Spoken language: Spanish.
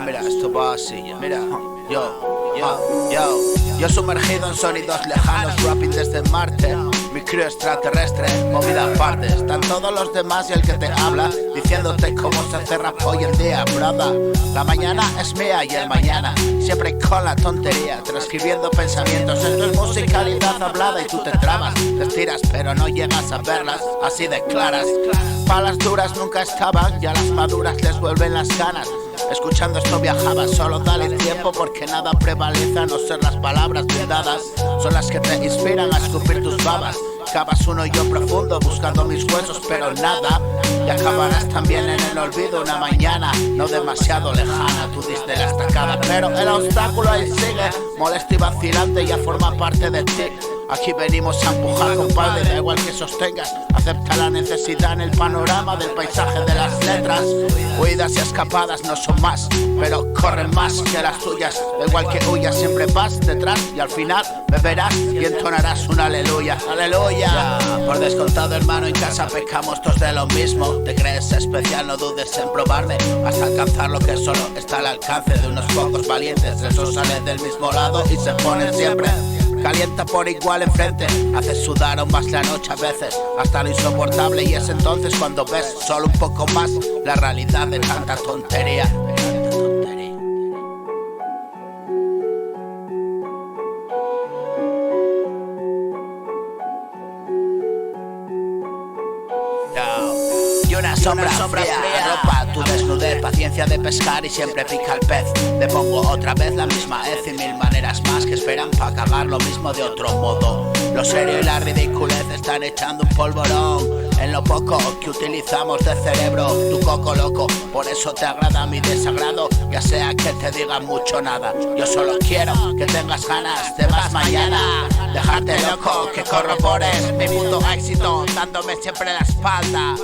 mira, esto va así ya. Mira, yo sumergido en sonidos lejanos, rapping desde Marte. Mi crew extraterrestre, movida aparte. Están todos los demás y el que te habla diciéndote cómo se hace rap hoy en día, brother. La mañana es mía y el mañana siempre con la tontería, transcribiendo pensamientos. Esto es musicalidad hablada y tú te trabas, te estiras pero no llegas a verlas así de claras. Palas duras nunca estaban y a las maduras les vuelven las ganas. Escuchando esto viajaba, solo dale tiempo porque nada prevalece a no ser las palabras bien dadas. Son las que te inspiran a escupir tus babas. Cavas un hoyo profundo buscando mis huesos pero nada. Y acabarás también en el olvido una mañana no demasiado lejana. Tú diste la estacada pero el obstáculo ahí sigue, molesto y vacilante, ya forma parte de ti. Aquí venimos a empujar, compadre, da igual que sostengas. Acepta la necesidad en el panorama del paisaje de las letras. Huidas y escapadas no son más, pero corren más que las tuyas. Da igual que huyas, siempre vas detrás y al final me verás y entonarás un aleluya. ¡Aleluya! Por descontado, hermano, en casa pecamos todos de lo mismo. Te crees especial, no dudes en probarme hasta alcanzar lo que solo está al alcance de unos pocos valientes. Eso sale del mismo lado y se ponen siempre. Calienta por igual enfrente, hace sudar aún más la noche a veces, hasta lo insoportable, y es entonces cuando ves solo un poco más la realidad de tanta tontería. Y una sombra fría ropa tu desnudez, paciencia de pescar y siempre pica el pez. Te pongo otra vez la misma hez y mil maneras más que esperan para acabar lo mismo de otro modo. Lo serio y la ridiculez están echando un polvorón en lo poco que utilizamos de cerebro. Tu coco loco, por eso te agrada mi desagrado, ya sea que te digan mucho o nada. Yo solo quiero que tengas ganas de más mañana, dejarte loco, que corrobores mi puto éxito dándome siempre la espalda.